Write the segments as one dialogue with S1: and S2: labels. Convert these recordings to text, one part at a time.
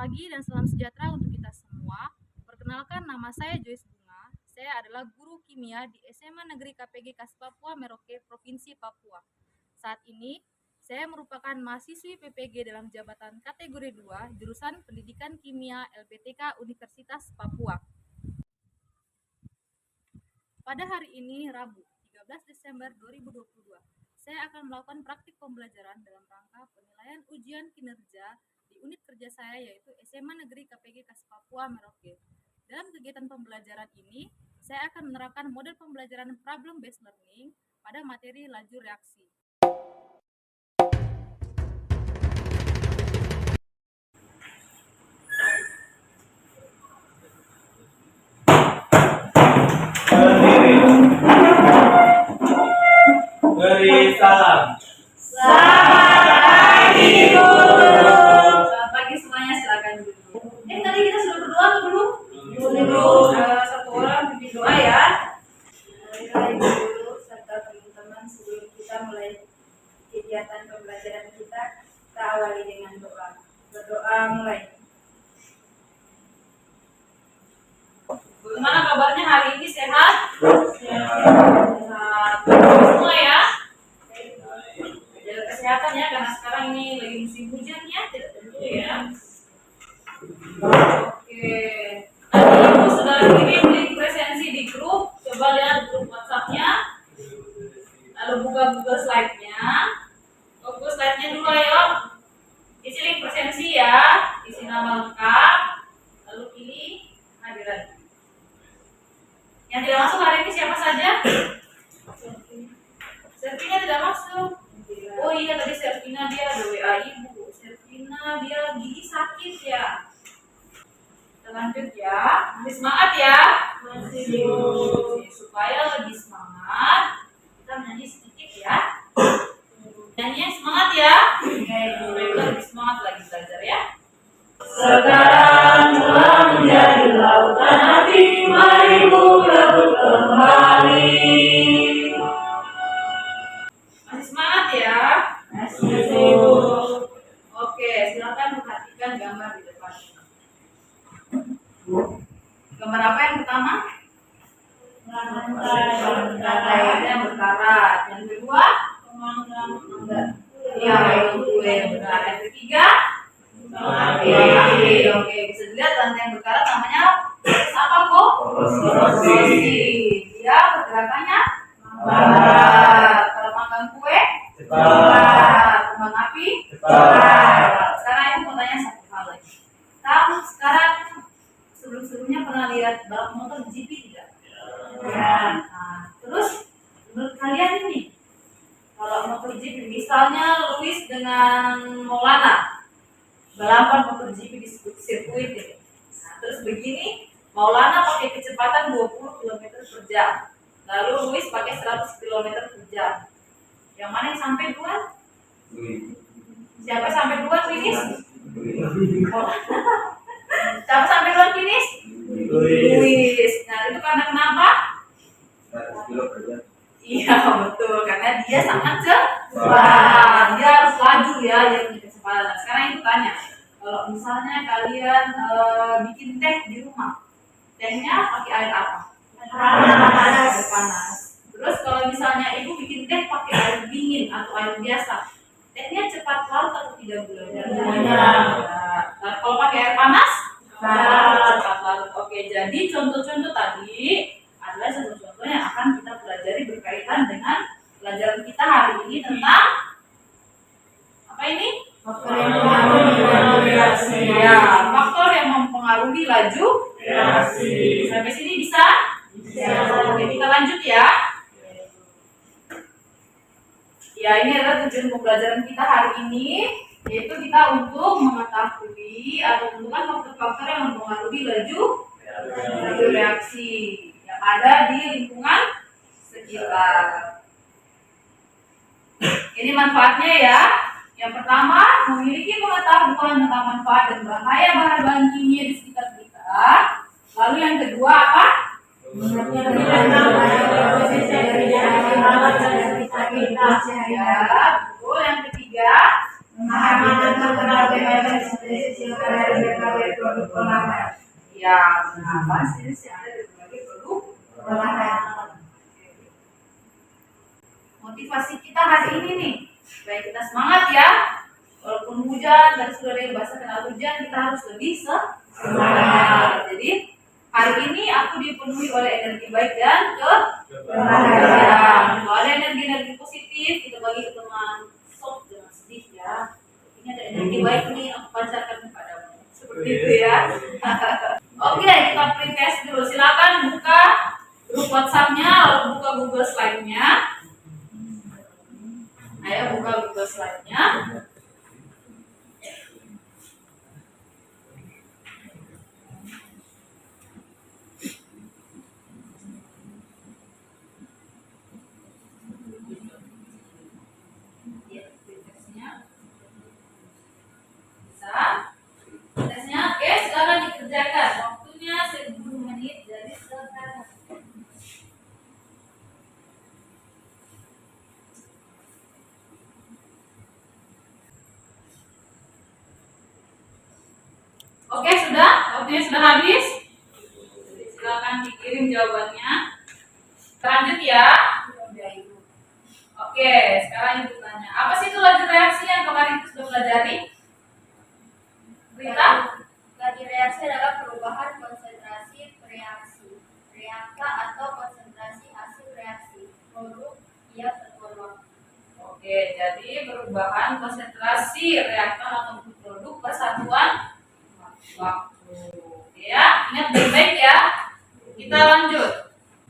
S1: pagi dan salam sejahtera untuk kita semua. Perkenalkan, nama saya Joyce Bunga. Saya adalah guru kimia di SMA Negeri KPG KAS Papua Merauke, Provinsi Papua. Saat ini, saya merupakan mahasiswi PPG dalam jabatan kategori 2, jurusan Pendidikan Kimia LPTK Universitas Papua. Pada hari ini, Rabu, 13 Desember 2022, saya akan melakukan praktik pembelajaran dalam rangka penilaian ujian kinerja di unit kerja saya, yaitu SMA Negeri KPG KAS Papua Merauke. Dalam kegiatan pembelajaran ini, saya akan menerapkan model pembelajaran problem based learning pada materi laju reaksi.
S2: Beri salam.
S3: Selamat pagi, guru. Selamat pagi semuanya, silakan duduk. Tadi kita sudah berdoa atau belum? Belum. Satu orang pimpin doa ya. Mari guru serta teman-teman, sebelum kita mulai kegiatan pembelajaran kita awali dengan doa. Berdoa mulai. Bagaimana kabarnya hari ini, sehat? Sehat. Semua ya. Jaga kesehatan ya, karena sekarang ini lagi musim hujan ya, tidak tentu ya. Oke. Tadi ibu sudah kirim link presensi di grup. Coba lihat grup WhatsApp-nya. Lalu buka slide-nya. Buka slide-nya dulu ayo. Isi link presensi ya. Isi nama lengkap. Lalu pilih hadiran. Yang tidak masuk hari ini siapa saja? Servina tidak masuk. Oh iya, tadi Servina dia ada WA ibu. Servina dia gigi sakit ya. Kita lanjut ya. Masih semangat ya? Masih. Supaya lebih semangat, kita menyanyi sedikit ya. Nyanyinya semangat ya. Supaya kita lebih semangat lagi belajar ya.
S2: Sekarang telah menjadi lautan hati, mari berebut kembali.
S3: Masih semangat ya?
S2: Masih.
S3: Oke, silakan perhatikan gambar di depan. Gambar apa yang pertama? Lantai yang berkarat. Yang kedua? Iya, itu kue yang berkarat. Yang ketiga? Oke, bisa dilihat lantai yang berkarat namanya apa kok? Korosi. Dia pergerakannya lambat. Kalau makan kue? Cepat. Kembang api? Cepat. Sekarang ibu mau tanya satu hal lagi. Kamu sekarang sebelumnya pernah lihat balap motor GP tidak? Ya. Nah, terus menurut kalian ini, kalau motor GP, misalnya Luis dengan Maulana balapan motor GP di sirkuit ini. Nah, terus begini, Maulana pakai kecepatan 20 km per jam. Lalu Luis pakai 100 km per jam. Yang mana yang sampai duluan? Siapa sampai duluan finish? Siapa sampai duluan finish? Luis. Nah, itu karena kenapa? Iya, betul. Karena dia sangat cepat. Dia harus laju ya, dia punya kecepatan. Nah, sekarang itu tanya, kalau misalnya kalian bikin teh di rumah, tehnya pakai air apa? Air panas. Terus kalau misalnya ibu bikin teh pakai air dingin atau air biasa, tehnya cepat larut atau tidak gulanya? Nah, kalau pakai air panas, cepat larut. Oke, jadi contoh-contoh tadi adalah contoh-contoh yang akan kita pelajari berkaitan dengan pelajaran kita hari ini tentang apa ini?
S2: Faktor yang mempengaruhi reaksi.
S3: Ya, faktor yang mempengaruhi laju
S2: reaksi.
S3: Sampai sini bisa? Oke, kita lanjut ya. Ya, ini adalah tujuan pembelajaran kita hari ini, yaitu kita untuk mengetahui atau menentukan faktor-faktor yang mempengaruhi laju reaksi yang ada di lingkungan sekitar. Ini manfaatnya ya. Yang pertama, memiliki pengetahuan tentang manfaat dan bahaya bahan-bahan kimia di sekitar kita. Lalu yang kedua apa? Ya, betul. Yang ketiga,
S2: Pemahaman terkenal dengan sisi dari berbagai produk olahan.
S3: Ya, kenapa sih yang ada di berbagai produk olahan? Motivasi kita hari ini nih, supaya kita semangat ya. Walaupun hujan dan sudah ada yang basah kena hujan, kita harus lebih semangat. Jadi hari ini aku dipenuhi oleh energi baik dan kebahagiaan. Kalau ada energi-energi positif, kita bagi ke teman. Sok jangan sedih ya. Ini ada energi baik nih, aku pancarkan kepadamu. Seperti itu ya. Oke, kita pre-test dulu. Silakan buka grup WhatsApp-nya, lalu buka Google Slide-nya. Ayo buka Google Slide-nya. Tesnya oke, silakan dikerjakan. Waktunya 10 menit dari sekarang. Oke, sudah? Waktunya sudah habis? Silakan dikirim jawabannya. Lanjut ya. Oke, sekarang ibu tanya. Apa sih itu laju reaksi yang kemarin kita sudah pelajari? Rita?
S4: Laju reaksi adalah perubahan konsentrasi reakta atau konsentrasi hasil reaksi produk tiap satuan waktu.
S3: Oke, jadi perubahan konsentrasi reaktan atau produk persatuan waktu. Ya, ingat baik-baik ya. Kita lanjut.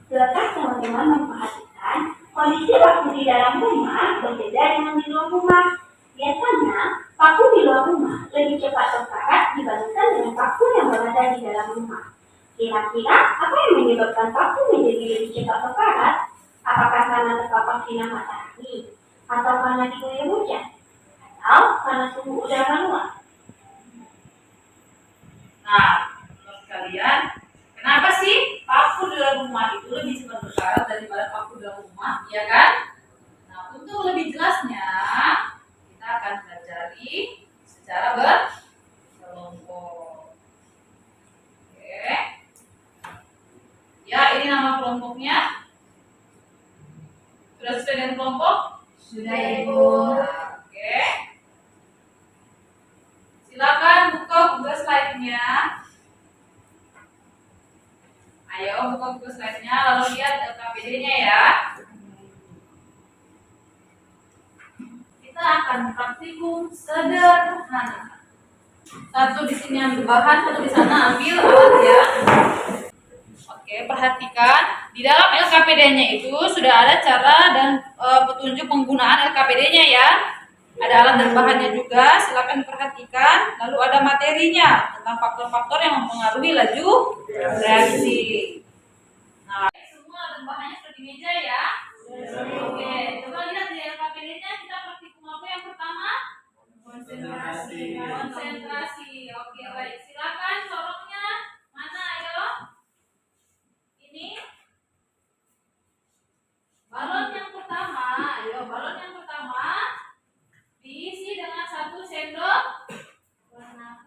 S5: Silakan teman-teman memperhatikan kondisi paku di dalam rumah berbeda dengan di luar rumah. Biasanya, paku di luar rumah lebih cepat terkarat dibandingkan dengan paku yang berada di dalam rumah. Kira-kira apa yang menyebabkan paku menjadi lebih cepat terkarat? Apakah karena terpapar sinar matahari? Atau karena diguyur hujan? Atau karena suhu udara luar?
S3: Nah, menurut kalian, kenapa sih paku di dalam rumah itu lebih cepat berkarat daripada paku di dalam rumah, ya kan? Nah, untuk lebih jelasnya, kita akan pelajari secara berkelompok. Oke. Ya, ini nama kelompoknya. Sudah sesuai dengan kelompok?
S4: Sudah, Ibu.
S3: Oke. Silakan buka Google Slide-nya. Ayo buka Google Slide-nya, lalu lihat LKPD-nya ya. Kita akan praktikum sederhana. Satu di sini ambil bahan, satu di sana ambil alat ya. Oke, perhatikan di dalam LKPD-nya itu sudah ada cara dan petunjuk penggunaan LKPD-nya ya. Ada alat dan bahannya juga, silakan perhatikan. Lalu ada materinya tentang faktor-faktor yang mempengaruhi laju reaksi. Nah, semua alat dan bahannya sudah di meja ya. Oke, coba lihat di LKPD-nya kita praktikum apa yang pertama? Konsentrasi. Oke, baik. Silakan corongnya mana ayo? Ini balon yang pertama. Ayo, balon yang pertama diisi dengan 1 sendok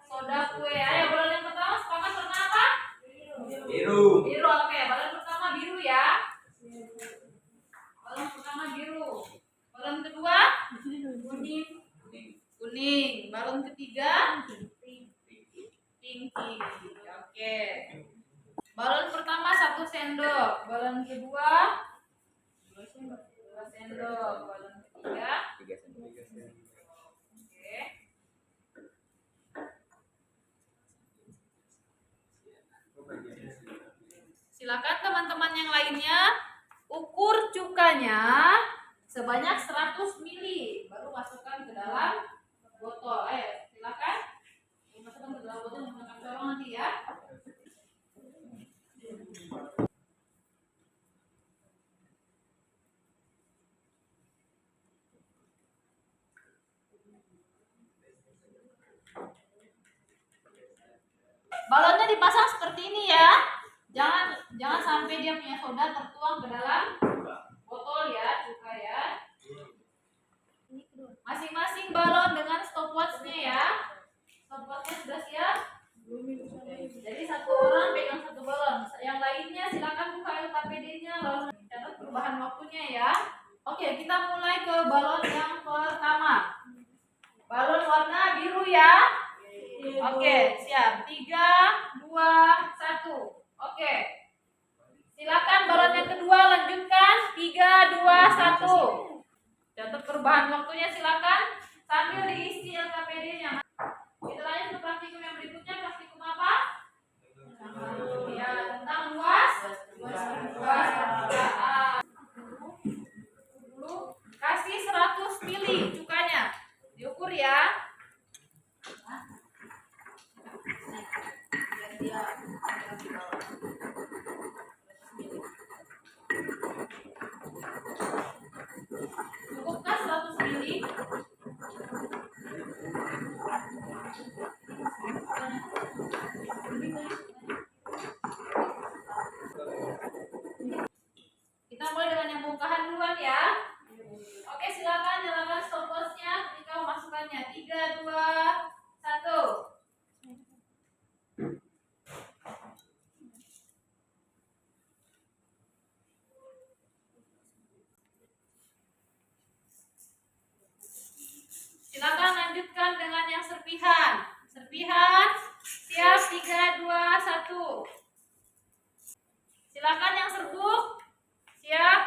S3: soda kue. Ayo, balon yang pertama sepakat warna apa?
S2: Biru.
S3: Biru. Oke, balon pertama biru ya. Balon pertama biru. Balon kedua kuning. Kuning. Balon ketiga pink. Oke. Balon pertama 1 sendok. Balon kedua 2 sendok. Balon ketiga 3 sendok. Oke. Silakan teman-teman yang lainnya ukur cukanya sebanyak 100 ml baru masukkan ke dalam botol. Ayo, silakan. Masukkan ke dalam botol menggunakan corong nanti ya. Balonnya dipasang seperti ini ya. Jangan sampai dia punya soda tertuang ke dalam botol ya, cuka ya. Masing-masing balon dengan
S1: stopwatchnya ya. Stopwatchnya sudah siap? Jadi satu orang pegang satu balon. Yang lainnya silakan buka LKPD-nya lalu catat perubahan waktunya ya. Oke, kita mulai ke balon yang pertama. Balon warna biru ya. Oke, siap. 3, 2, 1. Oke. Silakan balon yang kedua lanjutkan. 3, 2, 1. Catat perubahan waktunya silakan sambil diisi LKPD-nya. Kita lanjut ke praktikum yang berikutnya. Praktikum apa? Ya, tentang luas permukaan. Kasih 100 mili cukanya. Diukur ya. Cukupkah 100 mili? Kita mulai dengan yang bongkahan duluan ya. Oke, silakan nyalakan stopwatchnya ketika memasukkannya. 3, 2, 1. Silakan lanjutkan dengan yang serpihan. Serpihan, siap 3, 2, 1. Silakan yang serbuk, siap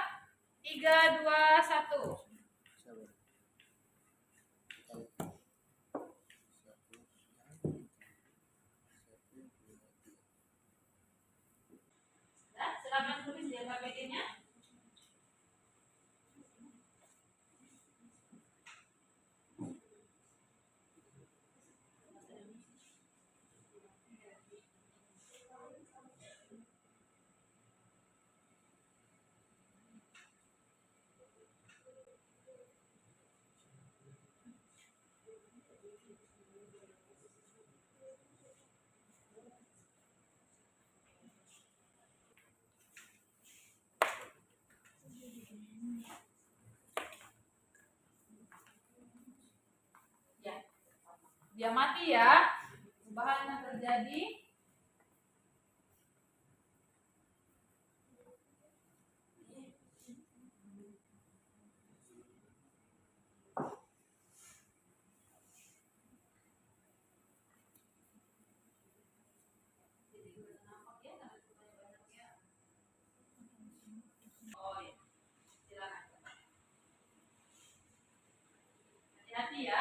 S1: 3, 2, 1. Nah, silakan tulis di LKPD-nya. Ya. Dia mati ya. Perubahan yang terjadi. Oh ya. Silakan. Hati-hati ya.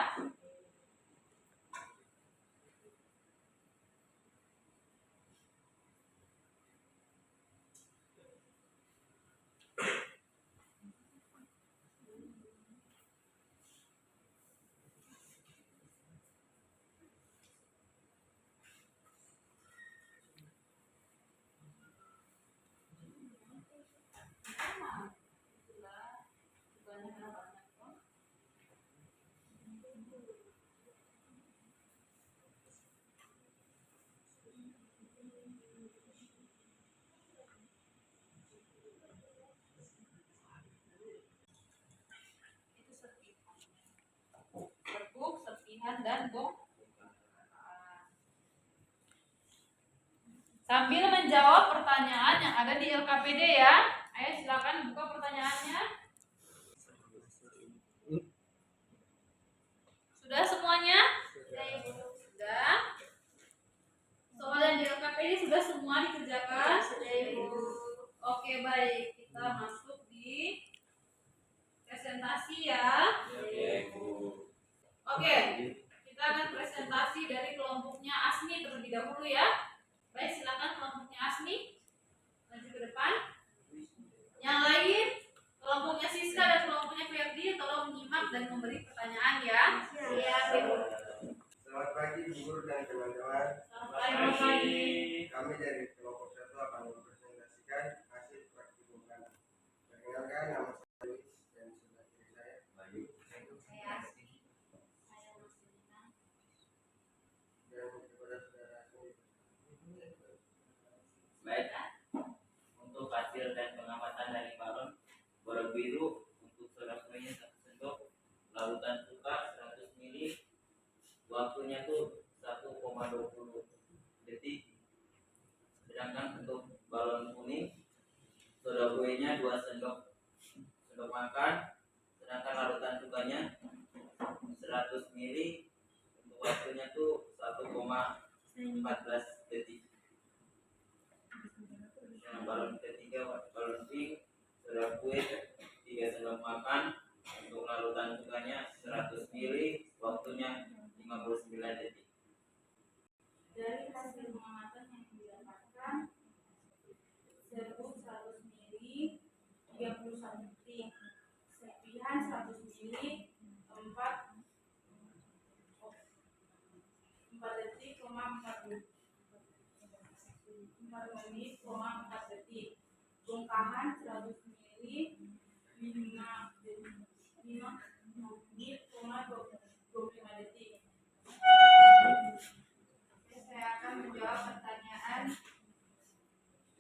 S1: Itu serpihan. Serbuk, serpihan dan bongkahan. Sambil menjawab pertanyaan yang ada di LKPD ya. Ayo silakan buka pertanyaannya. Sudah semuanya? Sudah. Soal yang di LKPD sudah semua dikerjakan? Oke, baik. Kita masuk di presentasi ya. Oke. Kita akan presentasi dari kelompoknya Asmi terlebih dahulu ya. Baik, silakan kelompoknya Asmi maju ke depan. Yang lain, kelompoknya Siska dan kelompoknya Ferdi tolong menyimak dan memberi pertanyaan ya. Siap, Ibu.
S2: Selamat pagi Bu Guru dan teman-teman.
S1: Selamat pagi.
S2: Kami dari kelompok 1 akan mempresentasikan hasil praktikum kami. Perkenalkan, nama saya Luis dan sebelah kiri saya Bayu. Dan kepada saudara Asmi.
S6: Baik, untuk hasil dan pengamatan dari balon biru untuk saudara semuanya 1 sendok, lautan suka 100 ml, waktunya tuh 1,20 detik. Sedangkan untuk balon kuning soda kuenya 2 sendok makan, sedangkan larutan cukanya 100 ml, untuk waktunya tuh 1,14 detik. Yang balon ketiga, balon pink, soda kue 3 sendok makan, untuk larutan cukanya 100 ml, waktunya 59 detik.
S3: Dari hasil pengamatan yang didapatkan, serbuk 100 ml 31 detik, serpihan 100 ml 4 detik, 4 menit, 4 detik. Bongkahan 100 ml 5 menit, 25 detik. Saya akan menjawab pertanyaan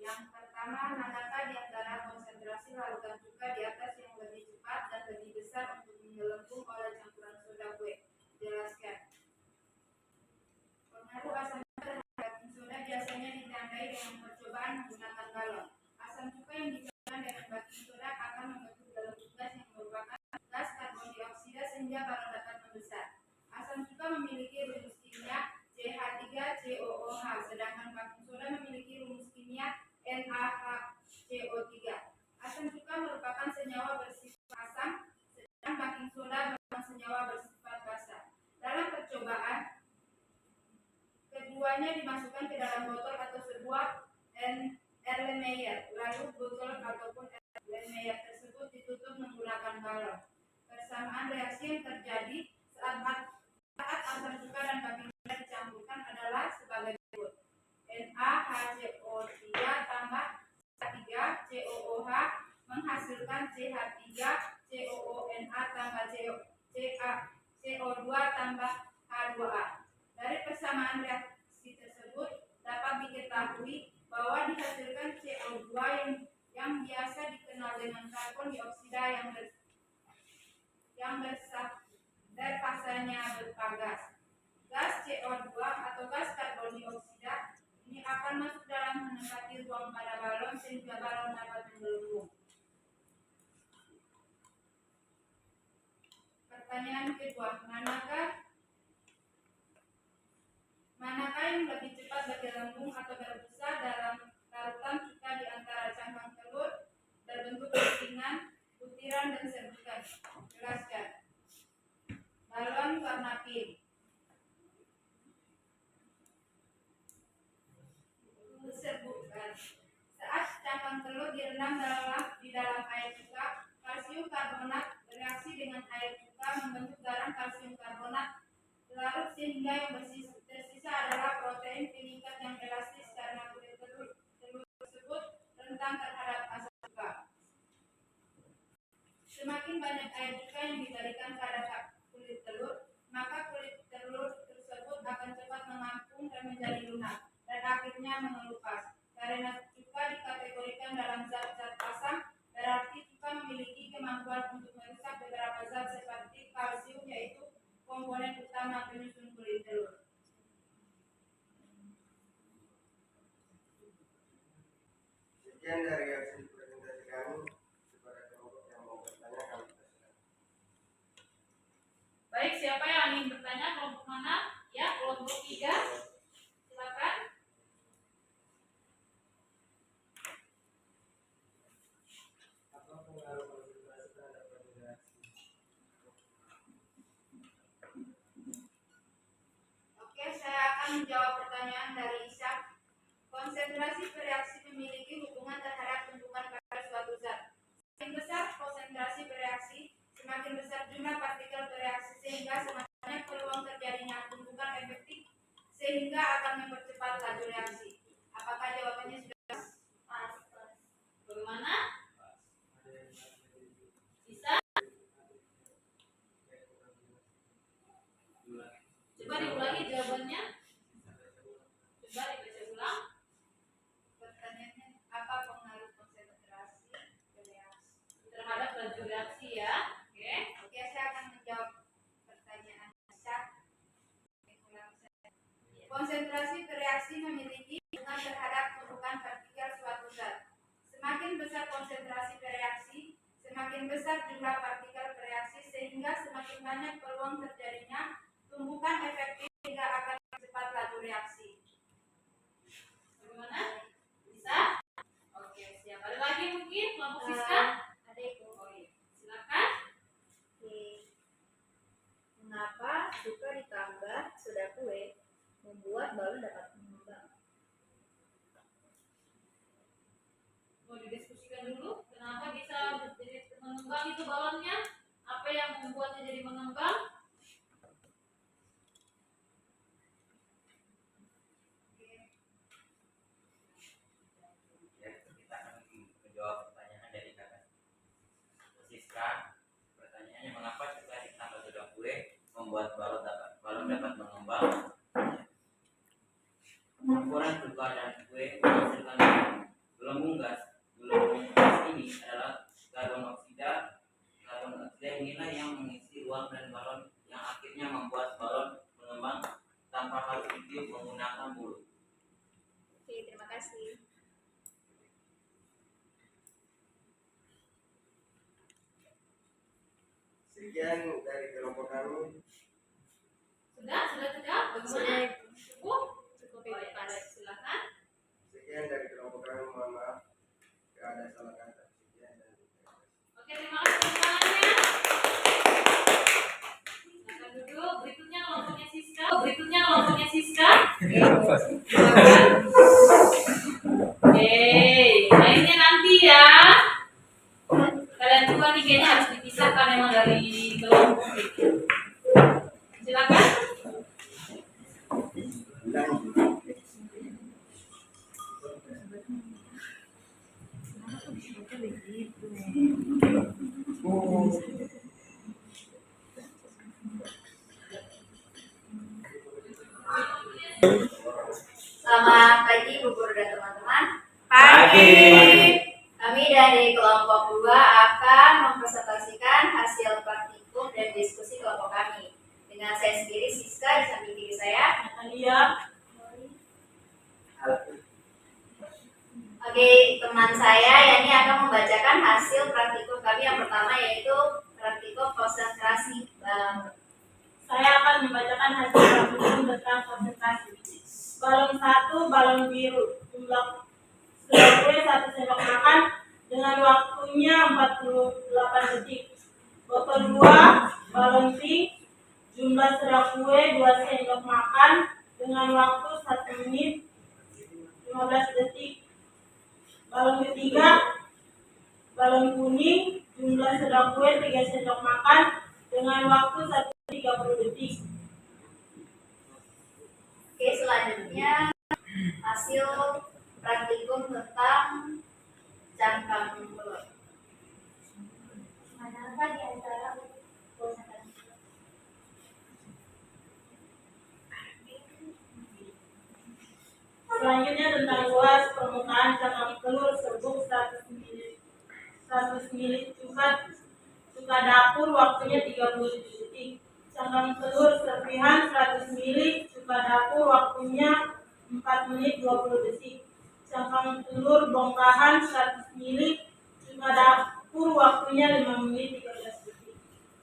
S3: yang pertama, manakah di antara konsentrasi larutan cuka di atas yang lebih cepat dan lebih besar untuk menggelembung oleh campuran soda kue? Jelaskan. Pengaruh asam cuka terhadap soda biasanya ditandai dengan percobaan menggunakan galon. Asam cuka yang dicampurkan dengan baking soda akan membentuk gelembung gas yang merupakan gas karbon dioksida sehingga balon dapat membesar. Asam cuka memiliki rumus kimia CH3COOH, sedangkan baking soda memiliki rumus kimia NaHCO3. Asam cuka merupakan senyawa bersifat asam, sedangkan baking soda merupakan senyawa bersifat basa. Dalam percobaan, keduanya dimasukkan ke dalam botol atau sebuah Erlenmeyer, lalu botol ataupun Erlenmeyer tersebut ditutup menggunakan galon. Persamaan reaksi yang terjadi saat asam cuka dan baking soda dicampurkan adalah sebagai berikut. NaHCO3 tambah CH3COOH menghasilkan CH3COONA tambah CO2 tambah H2A. Dari persamaan reaksi tersebut dapat diketahui bahwa dihasilkan CO2 yang biasa dikenal dengan karbon dioksida yang fasanya berupa gas. Gas CO2 atau gas karbon dioksida ini akan masuk dalam mendekati ruang pada balon sehingga balon dapat menggelembung. Pertanyaan kedua, manakah yang lebih cepat bergelembung atau berbusa dalam larutan cuka di antara cangkang telur berbentuk kepingan, butiran, dan serbukan? Jelaskan. Balon warna pink. Serbukan. Saat cangkang telur direndam di dalam air cuka, kalsium karbonat bereaksi dengan air cuka membentuk garam kalsium karbonat larut sehingga yang tersisa adalah protein pengikat yang elastis karena kulit telur tersebut rentan terhadap asam cuka. Semakin banyak air cuka yang diberikan pada kulit telur, maka kulit telur tersebut akan cepat mengapung dan menjadi lunak dan akhirnya mengelupas. Karena cuka dikategorikan dalam zat-zat asam, berarti cuka memiliki kemampuan untuk merusak beberapa zat seperti kalsium, yaitu komponen utama penyusun kulit telur.
S2: Sekian dari hasil presentasi kami. Kepada kelompok yang mau bertanya, kami persilakan.
S3: Baik, siapa yang ingin bertanya? Kelompok mana? Ya, kelompok 3. Silakan.
S2: Apa pengaruh konsentrasi terhadap reaksi?
S3: Oke, saya akan menjawab pertanyaan dari Ishak. Konsentrasi bereaksi memiliki hubungan terhadap tumpukan pada suatu zat. Semakin besar konsentrasi bereaksi, semakin besar jumlah partikel bereaksi sehingga semakin banyak peluang terjadinya tumpukan efektif sehingga akan mempercepat laju reaksi. Apakah jawabannya sudah pas? Bagaimana? Bisa? Coba diulangi jawabannya. Coba dibaca ulang. Pertanyaannya, apa pengaruh konsentrasi bereaksi terhadap laju reaksi ya? Oke, saya akan menjawab pertanyaan Aisyah. konsentrasi bereaksi memiliki hubungan terhadap tumpukan partikel suatu zat. Semakin besar konsentrasi bereaksi, semakin besar jumlah partikel bereaksi sehingga semakin banyak peluang terjadinya tumbukan efektif sehingga akan cepat laju reaksi. Bagaimana? Bisa? Oke, siap. Ada lagi mungkin kelompok Siska?
S4: Ada itu.
S3: Oh iya, silakan.
S4: Oke. Mengapa suka ditambah soda kue membuat balon dapat mengembang?
S3: Mau didiskusikan dulu, kenapa bisa jadi mengembang itu balonnya? Apa yang membuatnya jadi mengembang?
S6: Ya, kita akan menjawab pertanyaan dari kakak Siska. Pertanyaannya, mengapa suka ditambah soda kue membuat balon dapat mengembang? Campuran cuka dan kue menghasilkan gelembung gas. Gelembung gas ini adalah karbon oksida. Karbon oksida inilah yang mengisi ruang dan balon yang akhirnya membuat balon mengembang tanpa harus ditiup menggunakan mulut.
S4: Oke, terima kasih.
S2: Sekian dari kelompok kami.
S3: Sudah tidak? Bagaimana? Cukup?
S4: Cukup
S3: Oh, ya, baik, silakan.
S2: Sekian dari kelompok kami. Mohon maaf jika ada salah kata. Sekian dan terima kasih.
S3: Oke, terima kasih teman-temannya. Silakan duduk. Berikutnya kelompoknya Siska. Mainnya nanti ya. Kalian juga nih kayaknya harus dipisahkan emang dari kelompok itu. Silakan.
S4: Selamat pagi Bu Guru dan teman-teman.
S6: Pagi.
S4: Kami dari kelompok 2 akan mempresentasikan hasil praktikum dan diskusi kelompok kami. Dengan saya sendiri, Siska, di samping kiri saya.
S3: Natalia.
S4: Oke, teman saya Yani akan membacakan hasil praktikum kami yang pertama, yaitu praktikum konsentrasi.
S1: Saya akan membacakan hasil praktikum tentang konsentrasi. Balon 1, balon biru, jumlah soda kue 1 sendok makan dengan waktunya 48 detik. Botol 2, balon pink, jumlah soda kue 2 sendok makan dengan waktu 1 menit 15 detik. Balon ketiga, balon kuning, jumlah soda kue 3 sendok makan dengan waktu 30 detik.
S4: Oke, selanjutnya hasil praktikum tentang cangkang telur.
S5: Manakah di antara konsentrasi?
S1: Selanjutnya tentang luas permukaan cangkang telur serbuk 100 ml cuka dapur waktunya 30 detik. Cangkang telur serpihan 100 ml cuka dapur waktunya 4 menit 20 detik. Cangkang telur bongkahan 100 ml cuka dapur waktunya 5 menit 13 detik.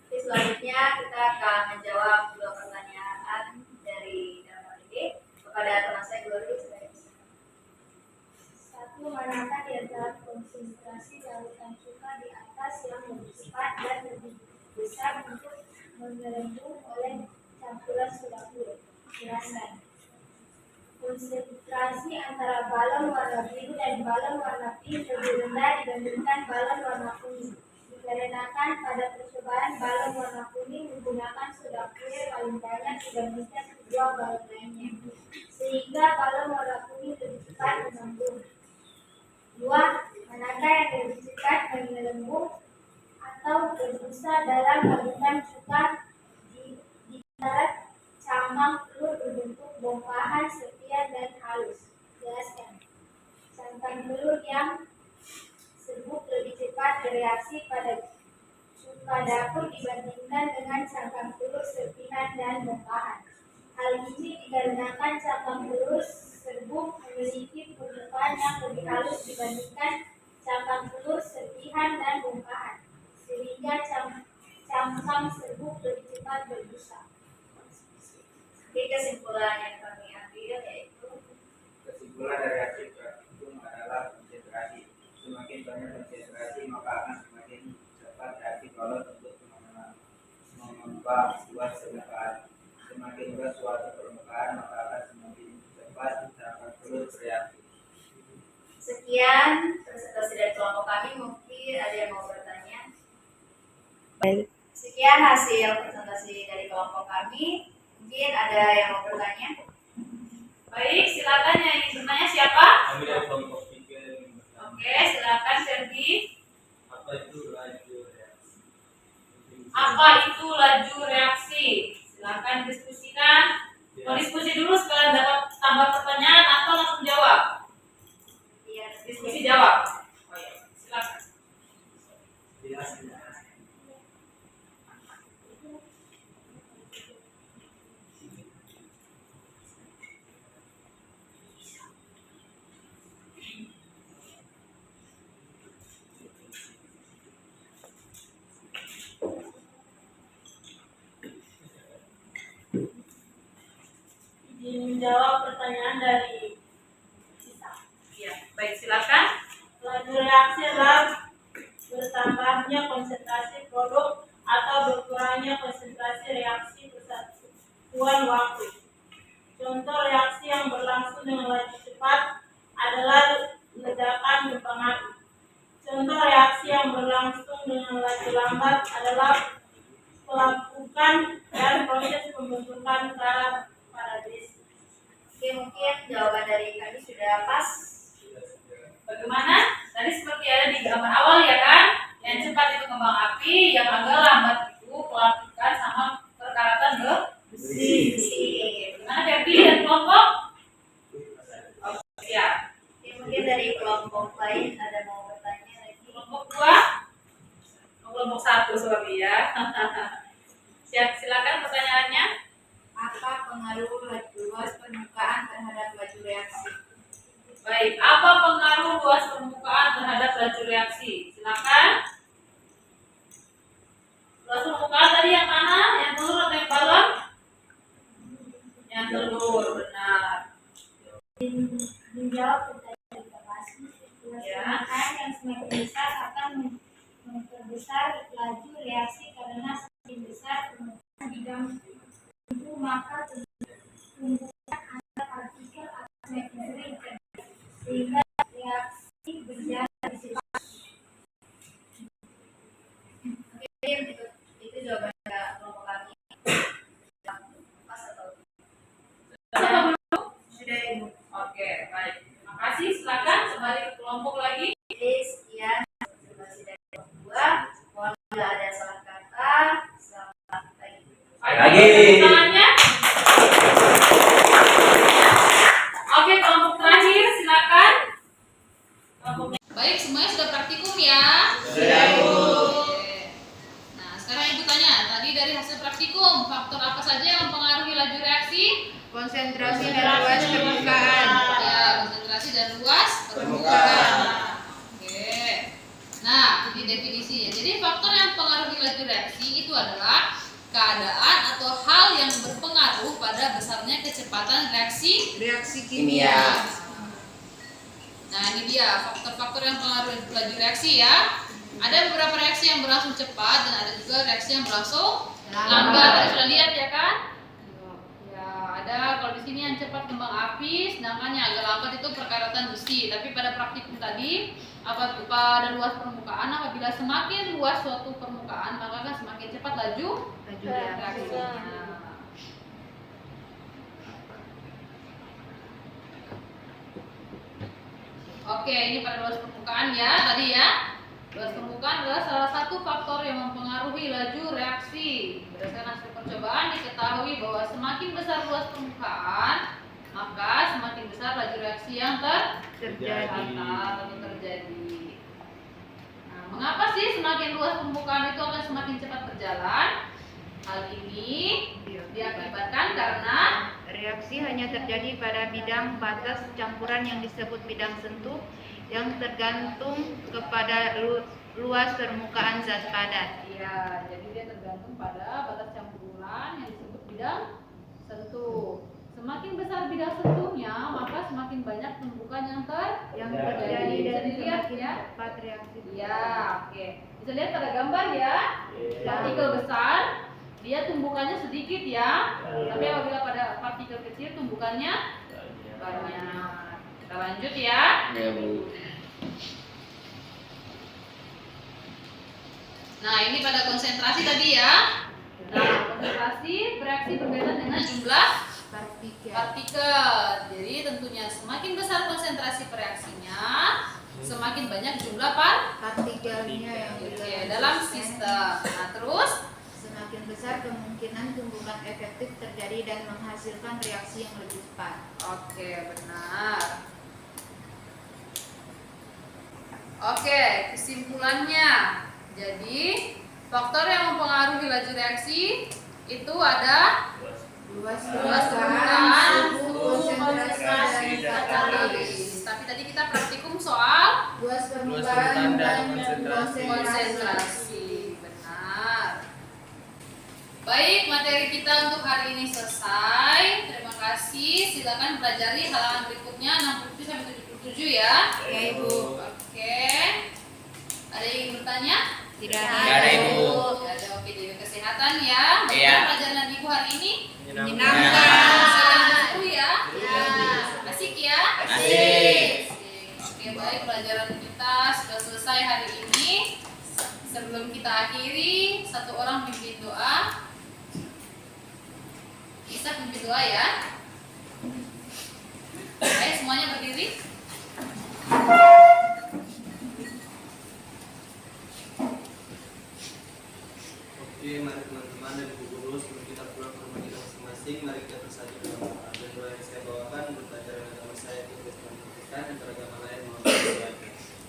S4: Oke, selanjutnya kita akan menjawab 2 pertanyaan dari dalam ini kepada teman saya Glory.
S5: Satu, manakah di antara konsentrasi larutan cuka di atas yang lebih cepat dan lebih besar untuk menggelembung oleh campuran soda kue? Jelaskan. Konsentrasi antara balon warna biru dan balon warna pink lebih rendah dibandingkan balon warna kuning. Dikarenakan pada percobaan balon warna kuning menggunakan soda kue paling banyak dibandingkan kedua balon lainnya, sehingga balon warna kuning lebih cepat mengembung. 2. Manakah yang lebih cepat menggelembung atau berbusa dalam larutan cuka di antara cangkang telur berbentuk bongkahan, sepian, dan halus? Jelaskan. Cangkang telur yang serbuk lebih cepat bereaksi pada cuka dapur dibandingkan dengan cangkang telur serpihan dan bongkahan. Hal ini dikarenakan cabang telur serbuk memiliki permukaan yang lebih halus dibandingkan cabang telur serpihan dan bongkahan, sehingga cangkang serbuk lebih cepat berbusa.
S3: Jadi kesimpulan yang kami ambil yaitu
S2: Kesimpulan dari hasil praktikum adalah konsentrasi. Semakin banyak konsentrasi, maka akan semakin cepat reaksi balon untuk mengembang luas permukaan. Semakin luas suatu permukaan, maka akan semakin cepat cabang telur bereaksi.
S3: sekian presentasi dari kelompok kami. Mungkin ada yang mau bertanya. Sekian hasil presentasi dari kelompok kami. Mungkin ada yang mau bertanya.
S1: Baik, silakan yang ingin bertanya siapa?
S7: Kami dari kelompok 3 yang bertanya,
S1: Oke, silakan Sergi.
S7: apa itu laju reaksi?
S1: Apa itu laju reaksi? Silakan diskusikan. Mau diskusi dulu sekalian dapat tambah pertanyaan atau langsung jawab?
S3: Iya,
S1: Diskusi jawab. Oh iya, silakan.
S8: Izin menjawab pertanyaan dari Sisa.
S1: Iya, baik silakan.
S8: Laju reaksi adalah bertambahnya konsentrasi produk atau berkurangnya konsentrasi reaksi persatuan waktu. Contoh reaksi yang berlangsung dengan laju cepat adalah ledakan gelombang api. Contoh reaksi yang berlangsung dengan laju lambat adalah pelapukan dan proses pembentukan karat pada desi.
S3: Oke, mungkin jawaban dari kami sudah pas.
S1: Bagaimana? Tadi seperti ada di gambar awal ya kan? Yang cepat itu kembang api, yang agak lambat itu pelapukan sama perkaratan besi. Bagaimana Febri dan kelompok? Oh, siap.
S3: Oke, mungkin dari kelompok lain ada mau bertanya lagi.
S1: Kelompok 2? Kelompok 1 sorry ya. Siap, silakan pertanyaannya.
S3: Apa pengaruh luas permukaan terhadap laju reaksi?
S1: Baik, apa pengaruh luas permukaan terhadap laju reaksi? Silakan. Luas permukaan tadi yang mana? Yang telur atau yang balon? Yang telur, benar.
S5: Menjawab pertanyaan Bapak, luas
S1: Ya.
S5: permukaan yang semakin besar akan memperbesar laju reaksi karena semakin besar permukaan bidang itu maka tumbukan antar partikel akan semakin sering terjadi sehingga reaksi berjalan lebih cepat.
S3: Oke, itu jawaban kelompok kami. Pas atau sudah Ibu.
S1: Oke, baik. Terima kasih. Silakan kembali ke kelompok lagi.
S3: Jadi sekian presentasi dari kelompok 2. Mohon bila ada salah kata, selamat pagi.
S6: Pagi.
S1: Tangannya. Oke, kelompok terakhir silakan. Baik, semuanya sudah praktikum ya?
S6: Sudah, Bu.
S1: Oke. Nah, sekarang Ibu tanya, tadi dari hasil praktikum, faktor apa saja yang mempengaruhi laju reaksi?
S3: Konsentrasi dan luas permukaan.
S1: Ya, konsentrasi dan luas permukaan. Oke. Nah, ini definisinya. Jadi faktor yang mempengaruhi laju reaksi itu adalah keadaan atau hal yang berpengaruh pada besarnya kecepatan reaksi
S6: Kimia.
S1: Nah, ini dia faktor-faktor yang mempengaruhi laju reaksi ya. Ada beberapa reaksi yang berlangsung cepat dan ada juga reaksi yang berlangsung lambat. Tadi sudah lihat ya kan? Ya, ada kalau di sini yang cepat kembang api, sedangkan yang agak lambat itu perkaratan besi. Tapi pada praktikum tadi, pada luas permukaan, apabila semakin luas suatu permukaan, maka akan semakin cepat laju reaksinya. Oke, ini pada luas permukaan ya, tadi ya. Luas permukaan adalah salah satu faktor yang mempengaruhi laju reaksi. Berdasarkan hasil percobaan diketahui bahwa semakin besar luas permukaan, maka semakin besar laju reaksi yang terjadi. Nah, mengapa sih semakin luas permukaan itu akan semakin cepat berjalan? Hal ini diakibatkan karena
S3: Reaksi hanya terjadi pada bidang batas campuran yang disebut bidang sentuh yang tergantung kepada luas permukaan zat padat.
S1: Iya, jadi dia tergantung pada batas campuran yang disebut bidang sentuh. Semakin besar bidang sentuhnya, maka semakin banyak tumbukan yang terjadi.
S3: dan
S1: Bisa dilihat
S3: semakin
S1: ya.
S3: cepat reaksi.
S1: Iya, oke. Bisa lihat pada gambar ya. Partikel besar, dia tumbukannya sedikit ya. Tapi apabila pada partikel kecil tumbukannya banyak. Kita lanjut ya.
S6: Ya, Bu.
S1: Nah, ini pada konsentrasi tadi ya. Nah, konsentrasi bereaksi berbeda dengan jumlah partikel. Jadi tentunya semakin besar konsentrasi pereaksinya, semakin banyak jumlah
S3: Partikelnya yang
S1: dalam sistem. Nah, terus
S3: semakin besar kemungkinan tumbukan efektif terjadi dan menghasilkan reaksi yang lebih cepat.
S1: oke, benar. Oke, kesimpulannya. Jadi, faktor yang mempengaruhi laju reaksi itu ada
S3: Luas
S1: permukaan,
S3: suhu, konsentrasi, dan katalis.
S1: Tapi tadi kita praktikum soal
S3: Luas permukaan dan
S7: konsentrasi.
S1: konsentrasi. Benar. Baik, materi kita untuk hari ini selesai. Terima kasih. Silakan pelajari halaman berikutnya 67 sampai 77 ya.
S3: Ya, Ibu.
S1: Oke. Ada yang ingin bertanya?
S3: Tidak
S6: ada, Ibu.
S1: Tidak ada. Oke, jaga kesehatan ya.
S6: Iya.
S1: Pelajaran Ibu hari ini
S3: Menyenangkan.
S1: seru ya. Asik ya.
S6: Asik.
S1: Oke, baik, pelajaran kita sudah selesai hari ini. Sebelum kita akhiri, satu orang pimpin doa. Bisa pimpin doa ya. Ayo semuanya berdiri.
S7: Oke, mari teman-teman dan ibu guru sebelum kita pulang ke rumah kita masing-masing, mari kita bersatu dalam doa. Dan doa yang saya bawakan berpelajaran agama saya itu Kristen Protestan dan beragama lain mohon berdoa.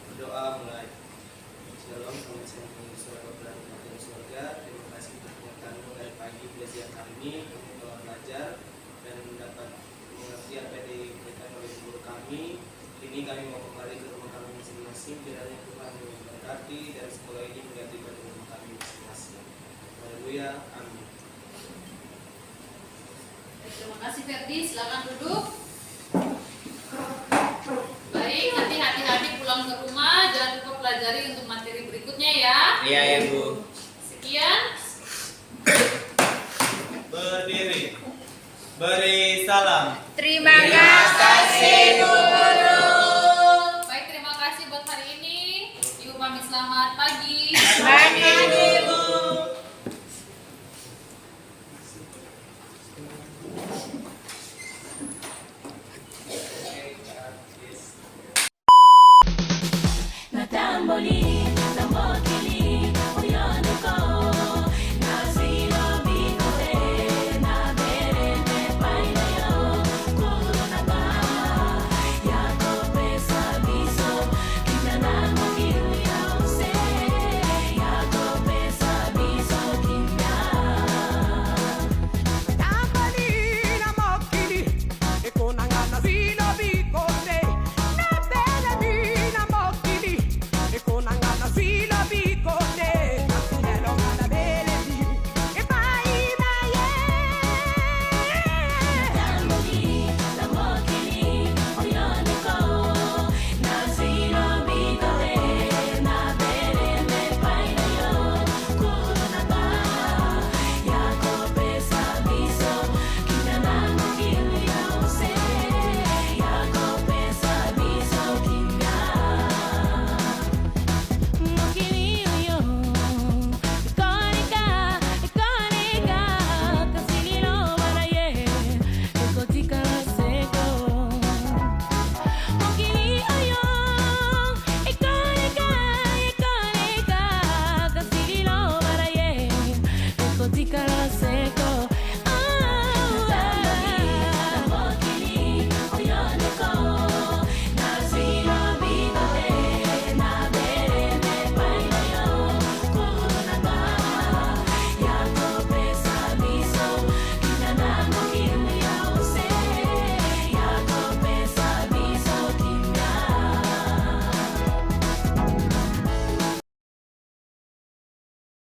S7: Berdoa mulai. Shalom, selamat siang di surga berada di surga. Terima kasih untuk kenyataanmu dari pagi hingga siang hari ini. Kami telah belajar dan dapat mengerti apa yang diberikan oleh guru kami. Kini kami mau kembali ke rumah kami masing-masing. Kiranya Tuhan memberkati dan sekolah ini menjadi bagi rumah kami masing-masing. Haleluya, amin.
S1: Terima kasih Ferdi, silakan duduk. Baik, nanti hati-hati pulang ke rumah, jangan lupa pelajari untuk materi berikutnya ya.
S6: Iya, Ibu.
S1: Sekian.
S7: Berdiri. Beri salam.
S3: Terima kasih, Bu Guru.
S1: Baik, terima kasih buat hari ini. Ibu pamit selamat pagi.
S3: Pagi, Ibu.
S9: Kalau